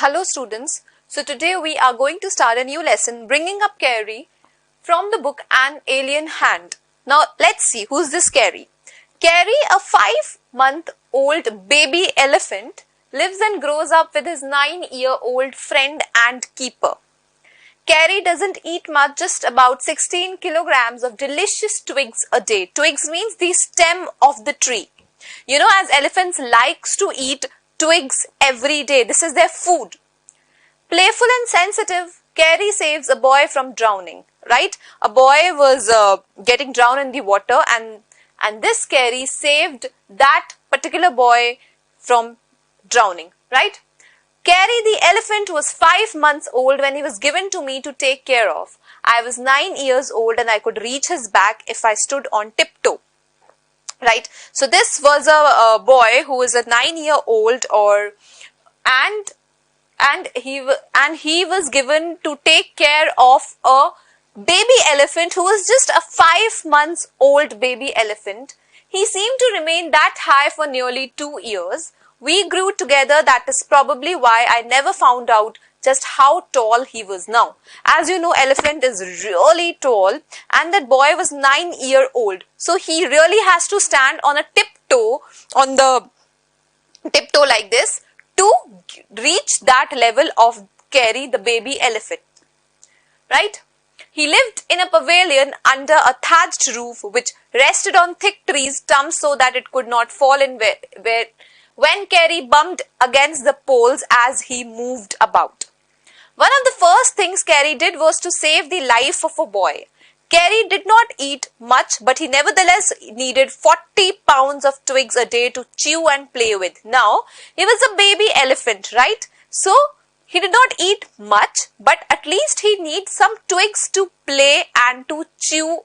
Hello students, so today we are going to start a new lesson bringing up Carrie from the book An Alien Hand. Now let's see who's this Carrie. Carrie, a 5-month-old baby elephant, lives and grows up with his 9-year-old friend and keeper. Carrie doesn't eat much, just about 16 kilograms of delicious twigs a day. Twigs means the stem of the tree. You know, as elephants likes to eat twigs every day. This is their food. Playful and sensitive, Carrie saves a boy from drowning, right? A boy was getting drowned in the water and this Carrie saved that particular boy from drowning, right? Carrie the elephant was 5 months old when he was given to me to take care of. I was 9 years old and I could reach his back if I stood on tiptoe. Right, so this was a boy who was a 9-year-old, and he was given to take care of a baby elephant who was just a 5 months old baby elephant. He seemed to remain that high for nearly 2 years. We grew together. That is probably why I never found out just how tall he was now. As you know, elephant is really tall, and that boy was 9-year-old. So he really has to stand on a tiptoe, like this, to reach that level of Carrie, the baby elephant. Right? He lived in a pavilion under a thatched roof which rested on thick trees stumps so that it could not fall in when Carrie bumped against the poles as he moved about. One of the first things Carrie did was to save the life of a boy. Carrie did not eat much, but he nevertheless needed 40 pounds of twigs a day to chew and play with. Now, he was a baby elephant, right? So, he did not eat much, but at least he needs some twigs to play and to chew.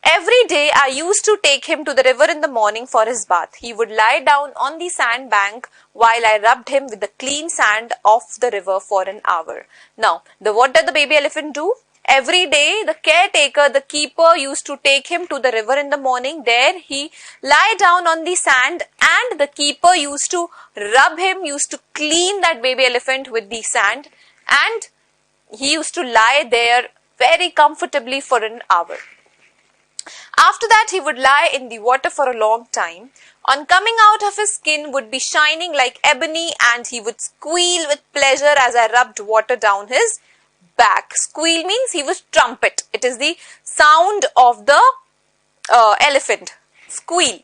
Every day, I used to take him to the river in the morning for his bath. He would lie down on the sandbank while I rubbed him with the clean sand of the river for an hour. Now, what did the baby elephant do? Every day, the caretaker, the keeper, used to take him to the river in the morning. There, he lie down on the sand, and the keeper used to rub him, used to clean that baby elephant with the sand, and he used to lie there very comfortably for an hour. After that, he would lie in the water for a long time. On coming out of his skin would be shining like ebony, and he would squeal with pleasure as I rubbed water down his back. Squeal means he was trumpet. It is the sound of the elephant. Squeal.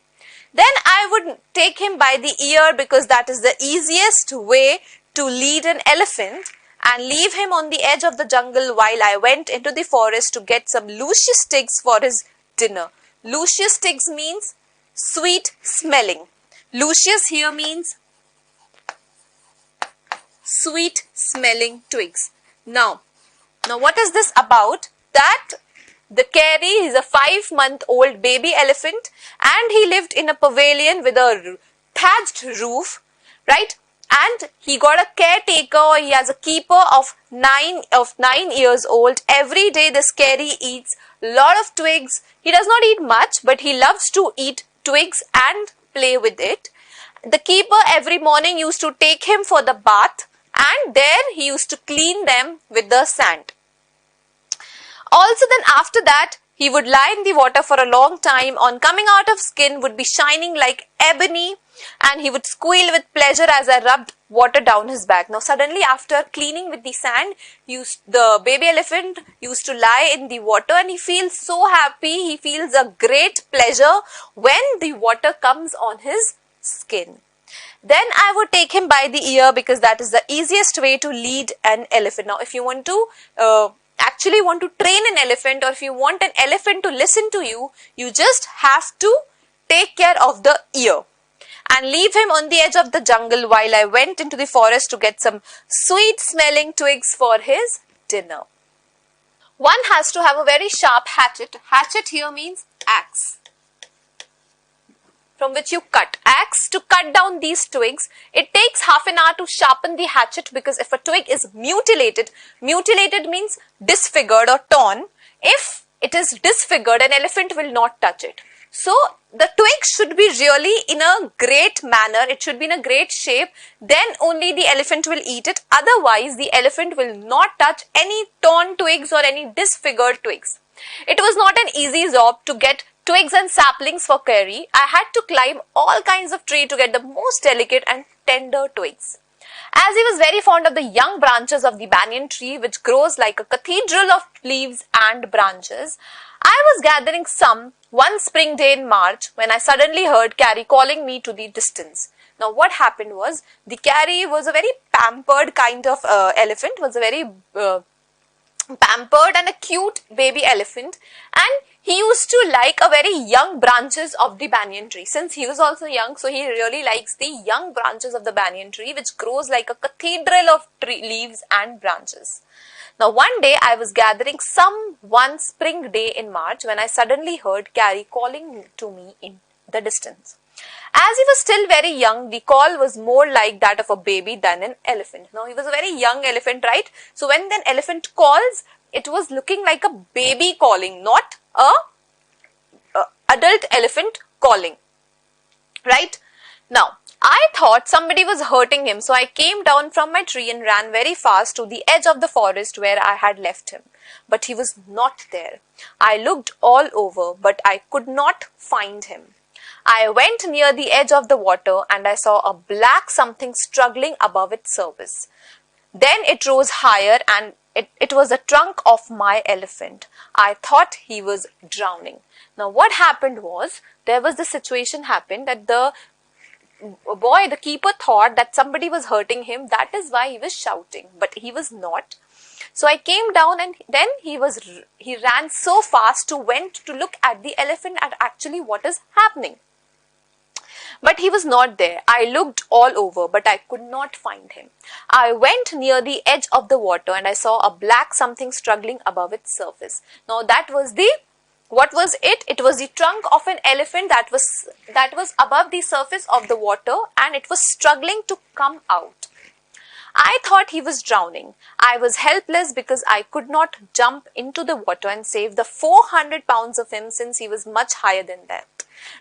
Then I would take him by the ear because that is the easiest way to lead an elephant, and leave him on the edge of the jungle while I went into the forest to get some lucius twigs for his dinner. Lucius twigs means sweet smelling. Lucius here means sweet smelling twigs. Now what is this about? That the Carrie is a 5-month-old baby elephant, and he lived in a pavilion with a thatched roof, right? And he got a caretaker, or he has a keeper of 9 years old. Every day this Carrie eats a lot of twigs. He does not eat much, but he loves to eat twigs and play with it. The keeper every morning used to take him for the bath, and there he used to clean them with the sand. Also then after that, he would lie in the water for a long time. On coming out of skin would be shining like ebony, and he would squeal with pleasure as I rubbed water down his back. Now suddenly, after cleaning with the sand, the baby elephant used to lie in the water, and he feels so happy. He feels a great pleasure when the water comes on his skin. Then I would take him by the ear because that is the easiest way to lead an elephant. Now if you want to actually want to train an elephant, or if you want an elephant to listen to you, you just have to take care of the ear and leave him on the edge of the jungle while I went into the forest to get some sweet smelling twigs for his dinner. One has to have a very sharp hatchet. Hatchet here means axe, from which you cut. Axe to cut down these twigs. It takes half an hour to sharpen the hatchet, because if a twig is mutilated means disfigured or torn. If it is disfigured, an elephant will not touch it. So the twig should be really in a great manner. It should be in a great shape. Then only the elephant will eat it. Otherwise, the elephant will not touch any torn twigs or any disfigured twigs. It was not an easy job to get twigs and saplings for Kari. I had to climb all kinds of trees to get the most delicate and tender twigs. As he was very fond of the young branches of the banyan tree, which grows like a cathedral of leaves and branches, I was gathering some one spring day in March when I suddenly heard Kari calling me to the distance. Now what happened was, the Kari was a very pampered kind of elephant, was a very pampered and a cute baby elephant, and he used to like a very young branches of the banyan tree. Since he was also young, so he really likes the young branches of the banyan tree, which grows like a cathedral of leaves and branches. Now one day I was gathering some one spring day in March when I suddenly heard Kari calling to me in the distance. As he was still very young, the call was more like that of a baby than an elephant. Now he was a very young elephant, right? So when an elephant calls, it was looking like a baby calling, not a adult elephant calling, right? Now I thought somebody was hurting him, so I came down from my tree and ran very fast to the edge of the forest where I had left him. But he was not there. I looked all over, but I could not find him. I went near the edge of the water and I saw a black something struggling above its surface. Then it rose higher and it was the trunk of my elephant. I thought he was drowning. Now what happened was, there was the situation happened that the keeper thought that somebody was hurting him. That is why he was shouting, but he was not. So I came down and then he ran so fast went to look at the elephant at actually what is happening. But he was not there. I looked all over, but I could not find him. I went near the edge of the water and I saw a black something struggling above its surface. Now what was it? It was the trunk of an elephant that was above the surface of the water and it was struggling to come out. I thought he was drowning. I was helpless because I could not jump into the water and save the 400 pounds of him, since he was much higher than that.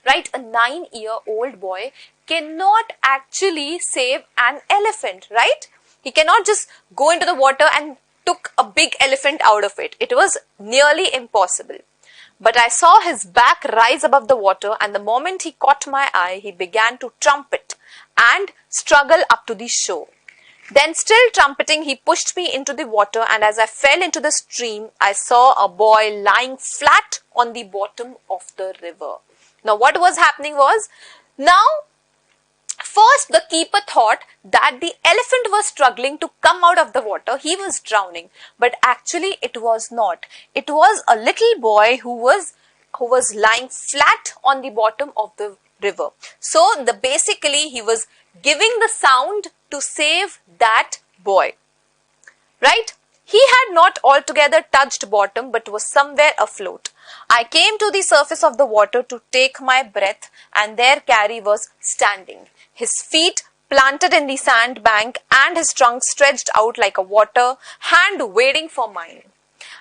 Right? A 9-year-old boy cannot actually save an elephant, right? He cannot just go into the water and took a big elephant out of it. It was nearly impossible. But I saw his back rise above the water, and the moment he caught my eye, he began to trumpet and struggle up to the shore. Then, still trumpeting, he pushed me into the water, and as I fell into the stream, I saw a boy lying flat on the bottom of the river. Now, what was happening was, first the keeper thought that the elephant was struggling to come out of the water. He was drowning, but actually it was not. It was a little boy who was lying flat on the bottom of the river. So basically he was giving the sound to save that boy, right? He had not altogether touched bottom, but was somewhere afloat. I came to the surface of the water to take my breath, and there Kari was standing, his feet planted in the sand bank and his trunk stretched out like a water hand waiting for mine.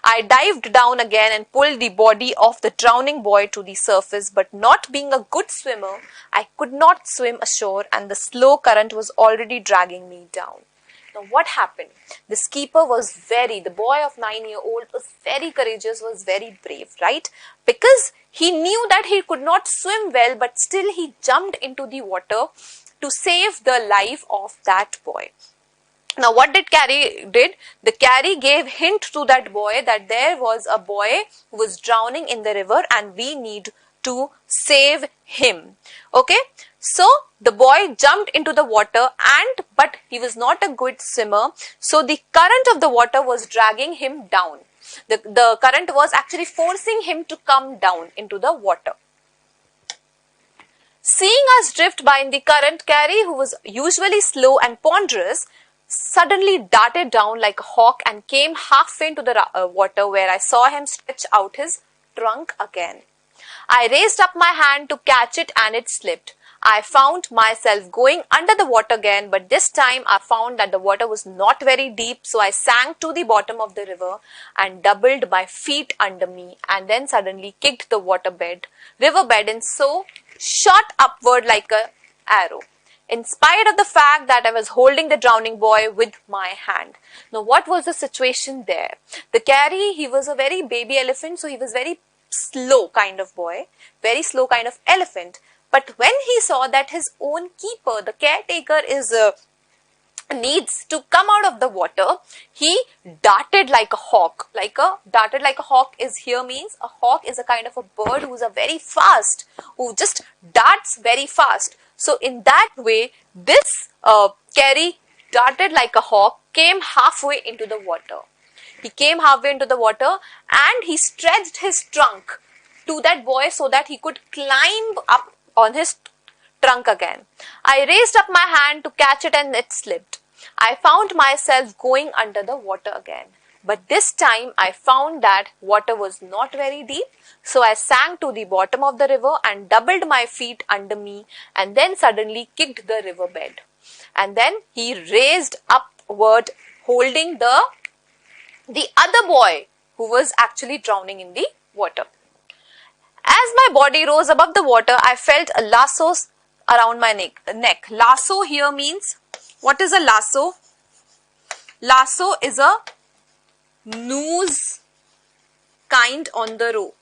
I dived down again and pulled the body of the drowning boy to the surface, but not being a good swimmer, I could not swim ashore, and the slow current was already dragging me down. Now what happened? This keeper the boy of 9-year-old was very courageous, was very brave, right? Because he knew that he could not swim well, but still he jumped into the water to save the life of that boy. Now what did Kari did? The Kari gave hint to that boy that there was a boy who was drowning in the river and we need to save him. Okay, so the boy jumped into the water but he was not a good swimmer, so the current of the water was dragging him down. The current was actually forcing him to come down into the water. Seeing us drift by in the current, Kari, who was usually slow and ponderous, suddenly darted down like a hawk and came halfway into the water, where I saw him stretch out his trunk again. I raised up my hand to catch it and it slipped. I found myself going under the water again, but this time I found that the water was not very deep, so I sank to the bottom of the river and doubled my feet under me, and then suddenly kicked the riverbed, and so shot upward like an arrow, in spite of the fact that I was holding the drowning boy with my hand. Now, what was the situation there? The Carey, he was a very baby elephant, so he was very slow kind of boy, very slow kind of elephant. But when he saw that his own keeper, the caretaker, needs to come out of the water, he darted like a hawk. Darted like a hawk is here means a hawk is a kind of a bird who is a very fast, who just darts very fast. So in that way, this Carey darted like a hawk, came halfway into the water. He came halfway into the water and he stretched his trunk to that boy so that he could climb up on his trunk again. I raised up my hand to catch it and it slipped. I found myself going under the water again. But this time I found that water was not very deep, so I sank to the bottom of the river and doubled my feet under me, and then suddenly kicked the riverbed. And then he raised upward holding the other boy who was actually drowning in the water. As my body rose above the water, I felt a lasso around my neck. Lasso here means, what is a lasso? Lasso is a noose kind on the rope.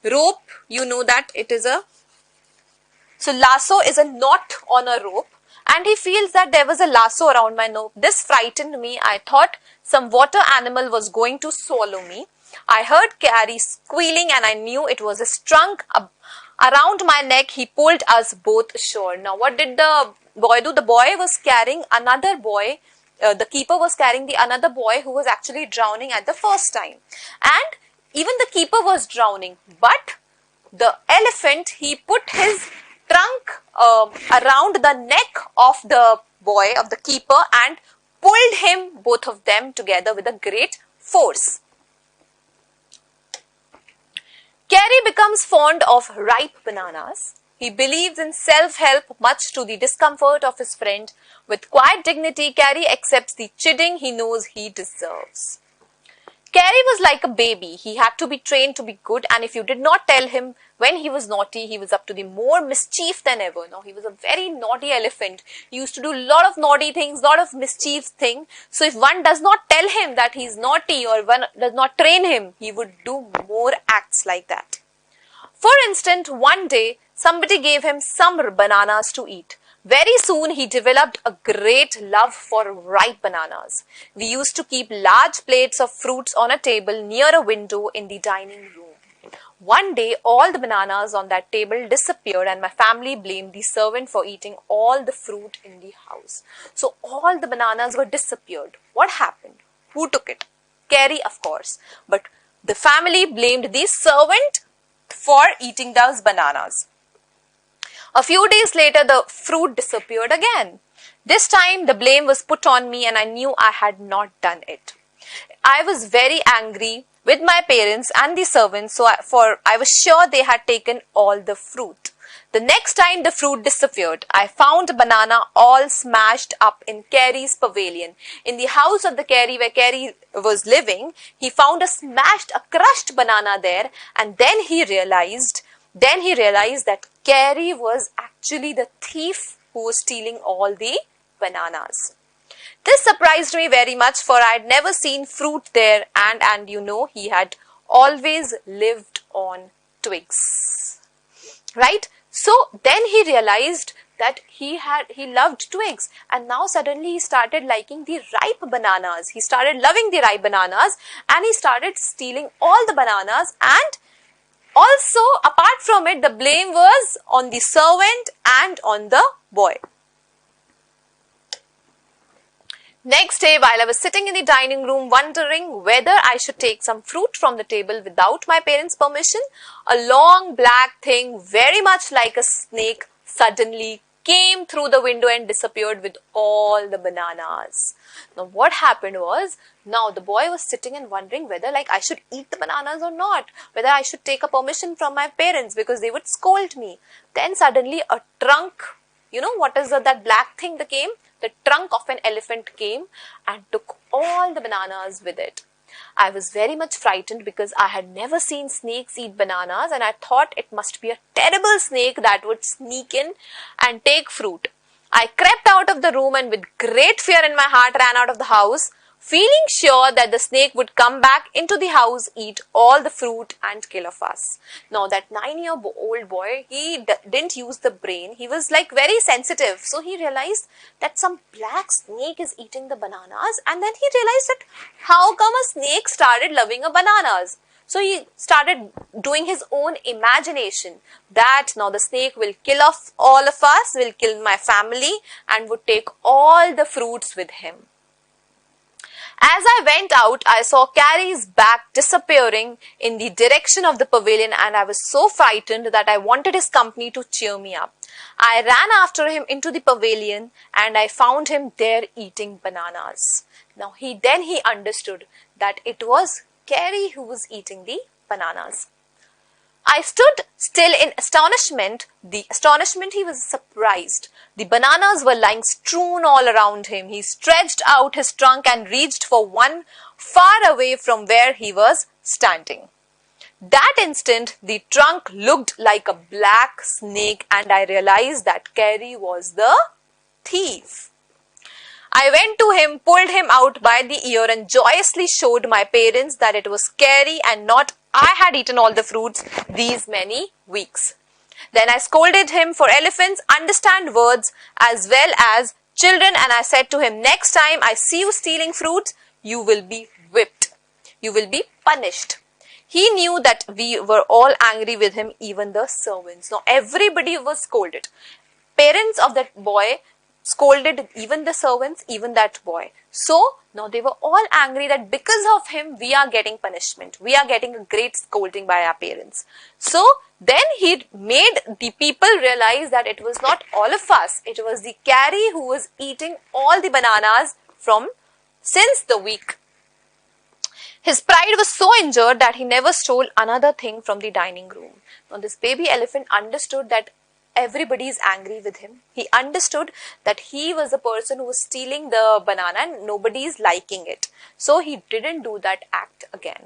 Rope, you know that it is so lasso is a knot on a rope, and he feels that there was a lasso around my neck. This frightened me. I thought some water animal was going to swallow me. I heard Carey squealing and I knew it was his trunk around my neck. He pulled us both ashore. Now, what did the boy do? The boy was carrying another boy. The keeper was carrying another boy who was actually drowning at the first time. And even the keeper was drowning. But the elephant, he put his trunk around the neck of the boy, of the keeper, and pulled him, both of them together with a great force. Carey becomes fond of ripe bananas. He believes in self-help, much to the discomfort of his friend. With quiet dignity, Carey accepts the chiding he knows he deserves. Carey was like a baby. He had to be trained to be good, and if you did not tell him when he was naughty, he was up to the more mischief than ever. Now, he was a very naughty elephant. He used to do a lot of naughty things, lot of mischief things. So, if one does not tell him that he is naughty or one does not train him, he would do more acts like that. For instance, one day, somebody gave him some bananas to eat. Very soon, he developed a great love for ripe bananas. We used to keep large plates of fruits on a table near a window in the dining room. One day, all the bananas on that table disappeared and my family blamed the servant for eating all the fruit in the house. So, all the bananas were disappeared. What happened? Who took it? Carey, of course. But the family blamed the servant for eating those bananas. A few days later, the fruit disappeared again. This time, the blame was put on me and I knew I had not done it. I was very angry with my parents and the servants, for I was sure they had taken all the fruit. The next time the fruit disappeared, I found a banana all smashed up in Carey's pavilion. In the house of the Carey where Carey was living, he found a crushed banana there, and then he realized that Carey was actually the thief who was stealing all the bananas. This surprised me very much, for I had never seen fruit there, and he had always lived on twigs. Right? So then he realized that he loved twigs, and now suddenly he started liking the ripe bananas. He started loving the ripe bananas and he started stealing all the bananas, and also, apart from it, the blame was on the servant and on the boy. Next day, while I was sitting in the dining room wondering whether I should take some fruit from the table without my parents' permission, a long black thing, very much like a snake, suddenly came through the window and disappeared with all the bananas. Now what happened was, now the boy was sitting and wondering whether I should eat the bananas or not, whether I should take a permission from my parents because they would scold me. Then suddenly a trunk, what is that black thing that came? The trunk of an elephant came and took all the bananas with it. I was very much frightened because I had never seen snakes eat bananas, and I thought it must be a terrible snake that would sneak in and take fruit. I crept out of the room and with great fear in my heart ran out of the house, feeling sure that the snake would come back into the house, eat all the fruit and kill of us. Now that 9-year-old boy, he didn't use the brain. He was very sensitive. So he realized that some black snake is eating the bananas, and then he realized that how come a snake started loving bananas? So he started doing his own imagination that now the snake will kill off all of us, will kill my family and would take all the fruits with him. As I went out, I saw Carrie's back disappearing in the direction of the pavilion, and I was so frightened that I wanted his company to cheer me up. I ran after him into the pavilion and I found him there eating bananas. Now he understood that it was Carrie who was eating the bananas. I stood still in astonishment. He was surprised. The bananas were lying strewn all around him. He stretched out his trunk and reached for one far away from where he was standing. That instant, the trunk looked like a black snake, and I realized that Carrie was the thief. I went to him, pulled him out by the ear and joyously showed my parents that it was Carrie and not I had eaten all the fruits these many weeks. Then I scolded him, for elephants understand words as well as children, and I said to him, next time I see you stealing fruits, you will be whipped. You will be punished. He knew that we were all angry with him, even the servants. Now everybody was scolded. Parents of that boy scolded even the servants, even that boy. So now they were all angry that because of him we are getting punishment. We are getting a great scolding by our parents. So then he made the people realize that it was not all of us. It was the Carrie who was eating all the bananas since the week. His pride was so injured that he never stole another thing from the dining room. Now this baby elephant understood that everybody is angry with him. He understood that he was the person who was stealing the banana and nobody is liking it. So he didn't do that act again.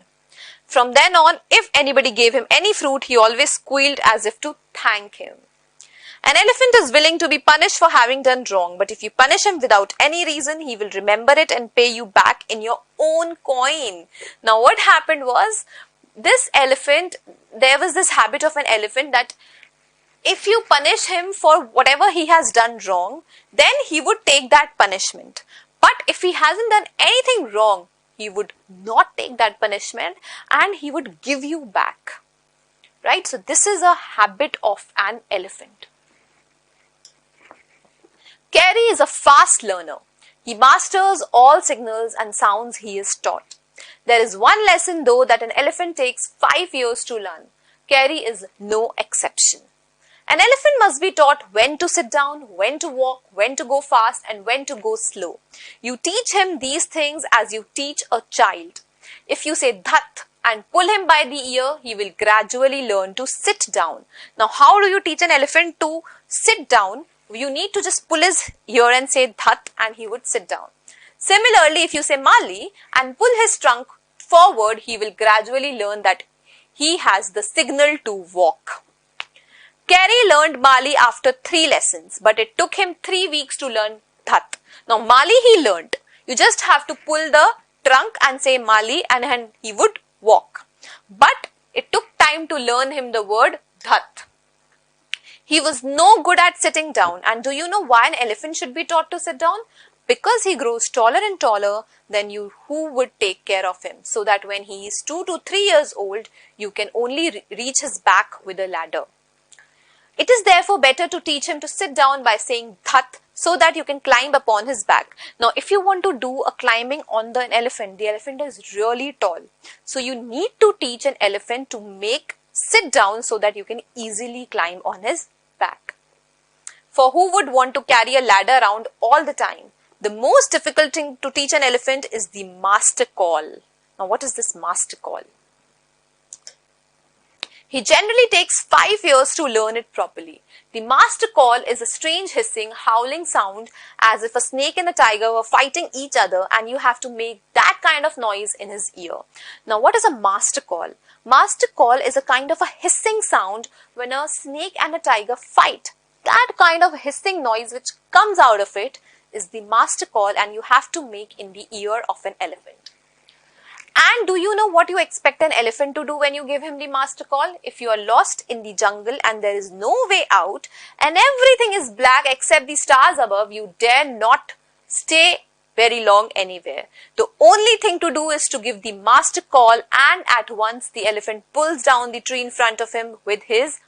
From then on, if anybody gave him any fruit, he always squealed as if to thank him. An elephant is willing to be punished for having done wrong, but if you punish him without any reason, he will remember it and pay you back in your own coin. Now what happened was, this elephant, there was this habit of an elephant that if you punish him for whatever he has done wrong, then he would take that punishment. But if he hasn't done anything wrong, he would not take that punishment and he would give you back. Right? So this is a habit of an elephant. Carrie is a fast learner. He masters all signals and sounds he is taught. There is one lesson though that an elephant takes 5 years to learn. Carrie is no exception. An elephant must be taught when to sit down, when to walk, when to go fast, and when to go slow. You teach him these things as you teach a child. If you say dhat and pull him by the ear, he will gradually learn to sit down. Now, how do you teach an elephant to sit down? You need to just pull his ear and say dhat and he would sit down. Similarly, if you say Mali and pull his trunk forward, he will gradually learn that he has the signal to walk. Carrie learned Mali after 3 lessons, but it took him 3 weeks to learn dhat. Now Mali he learned. You just have to pull the trunk and say Mali and he would walk. But it took time to learn him the word dhat. He was no good at sitting down. And do you know why an elephant should be taught to sit down? Because he grows taller and taller, then who would take care of him? So that when he is 2 to 3 years old, you can only reach his back with a ladder. It is therefore better to teach him to sit down by saying dhat so that you can climb upon his back. Now, if you want to do a climbing on the elephant is really tall. So you need to teach an elephant to sit down so that you can easily climb on his back. For who would want to carry a ladder around all the time? The most difficult thing to teach an elephant is the master call. Now, what is this master call? He generally takes 5 years to learn it properly. The master call is a strange hissing, howling sound as if a snake and a tiger were fighting each other, and you have to make that kind of noise in his ear. Now, what is a master call? Master call is a kind of a hissing sound when a snake and a tiger fight. That kind of hissing noise which comes out of it is the master call, and you have to make in the ear of an elephant. And do you know what you expect an elephant to do when you give him the master call? If you are lost in the jungle and there is no way out and everything is black except the stars above, you dare not stay very long anywhere. The only thing to do is to give the master call, and at once the elephant pulls down the tree in front of him with his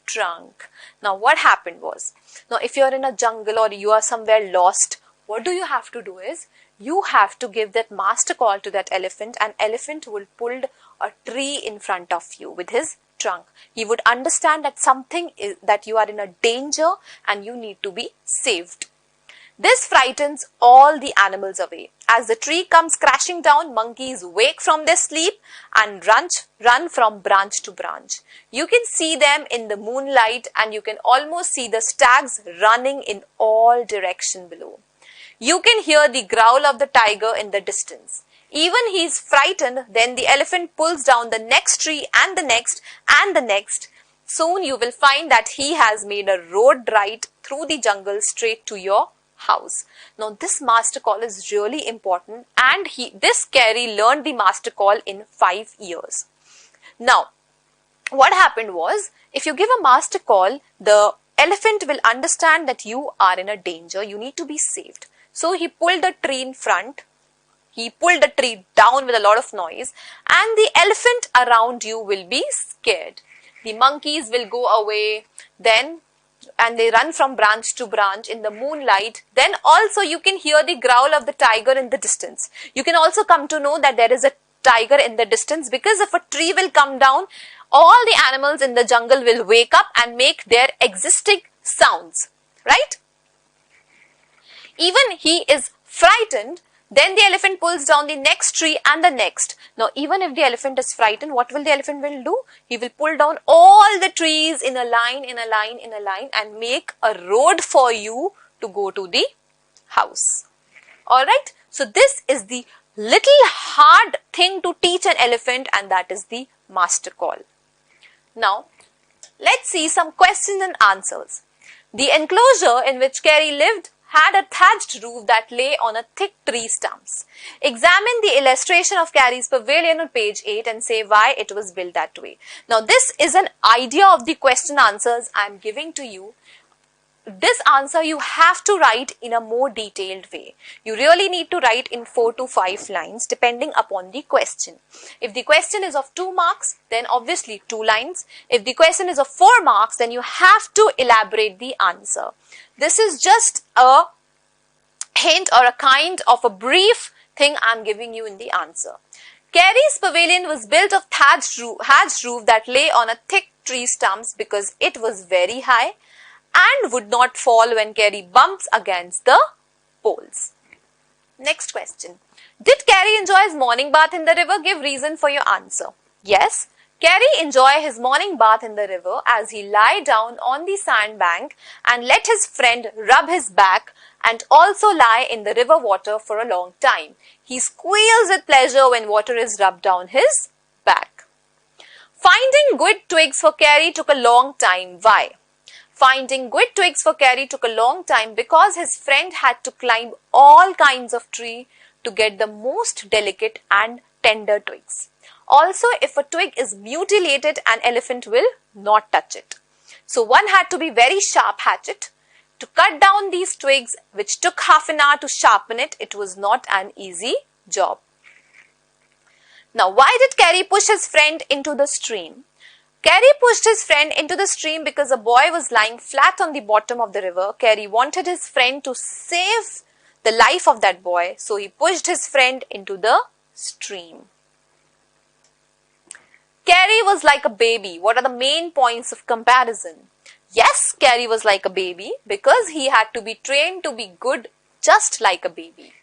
trunk. Now, what happened was, now if you are in a jungle or you are somewhere lost, what do you have to do is, you have to give that master call to that elephant, and elephant will pull a tree in front of you with his trunk. He would understand that that you are in a danger and you need to be saved. This frightens all the animals away. As the tree comes crashing down, monkeys wake from their sleep and run from branch to branch. You can see them in the moonlight, and you can almost see the stags running in all directions below. You can hear the growl of the tiger in the distance. Even he is frightened, then the elephant pulls down the next tree and the next and the next. Soon you will find that he has made a road right through the jungle straight to your house. Now, this master call is really important, and this Keri learned the master call in 5 years. Now, what happened was, if you give a master call, the elephant will understand that you are in a danger, you need to be saved. So he pulled the tree in front, he pulled the tree down with a lot of noise, and the elephant around you will be scared. The monkeys will go away, and they run from branch to branch in the moonlight. Then also you can hear the growl of the tiger in the distance. You can also come to know that there is a tiger in the distance, because if a tree will come down, all the animals in the jungle will wake up and make their existing sounds, right? Even he is frightened, then the elephant pulls down the next tree and the next. Now, even if the elephant is frightened, what will the elephant will do? He will pull down all the trees in a line, and make a road for you to go to the house. Alright, so this is the little hard thing to teach an elephant, and that is the master call. Now, let's see some questions and answers. The enclosure in which Keri lived had a thatched roof that lay on a thick tree stumps. Examine the illustration of Keri's pavilion on page 8 and say why it was built that way. Now, this is an idea of the question answers I am giving to you. This answer you have to write in a more detailed way. You really need to write in 4 to 5 lines depending upon the question. If the question is of 2 marks, then obviously 2 lines. If the question is of 4 marks, then you have to elaborate the answer. This is just a hint or a kind of a brief thing I am giving you in the answer. Keri's pavilion was built of thatched roof that lay on a thick tree stumps because it was very high and would not fall when Keri bumps against the poles. Next question. Did Keri enjoy his morning bath in the river? Give reason for your answer. Yes, Keri enjoyed his morning bath in the river as he lay down on the sandbank and let his friend rub his back and also lie in the river water for a long time. He squeals with pleasure when water is rubbed down his back. Finding good twigs for Keri took a long time. Why? Finding good twigs for Keri took a long time because his friend had to climb all kinds of trees to get the most delicate and tender twigs. Also, if a twig is mutilated, an elephant will not touch it. So one had to be very sharp hatchet to cut down these twigs, which took half an hour to sharpen it. It was not an easy job. Now, why did Keri push his friend into the stream? Keri pushed his friend into the stream because a boy was lying flat on the bottom of the river. Keri wanted his friend to save the life of that boy, so he pushed his friend into the stream. Keri was like a baby. What are the main points of comparison? Yes, Carrie was like a baby because he had to be trained to be good just like a baby.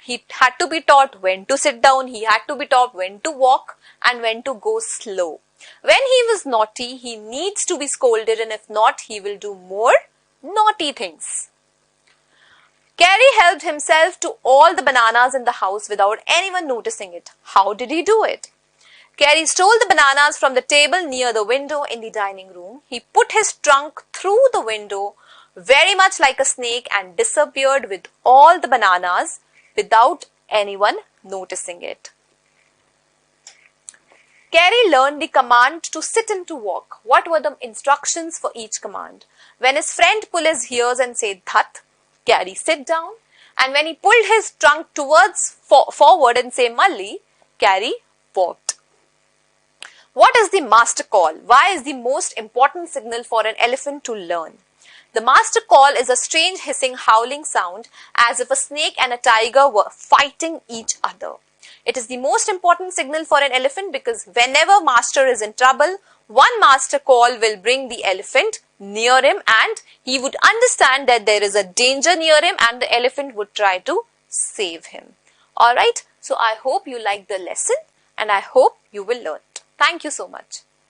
He had to be taught when to sit down, he had to be taught when to walk and when to go slow. When he was naughty, he needs to be scolded, and if not, he will do more naughty things. Carrie helped himself to all the bananas in the house without anyone noticing it. How did he do it? Carrie stole the bananas from the table near the window in the dining room. He put his trunk through the window very much like a snake and disappeared with all the bananas without anyone noticing it. Carrie learned the command to sit and to walk. What were the instructions for each command? When his friend pulled his ears and said "Dhat," Carrie sit down. And when he pulled his trunk towards forward and say "Malli," Carrie walked. What is the master call? Why is the most important signal for an elephant to learn? The master call is a strange hissing, howling sound as if a snake and a tiger were fighting each other. It is the most important signal for an elephant because whenever master is in trouble, one master call will bring the elephant near him and he would understand that there is a danger near him and the elephant would try to save him. Alright, so I hope you liked the lesson and I hope you will learn it. Thank you so much.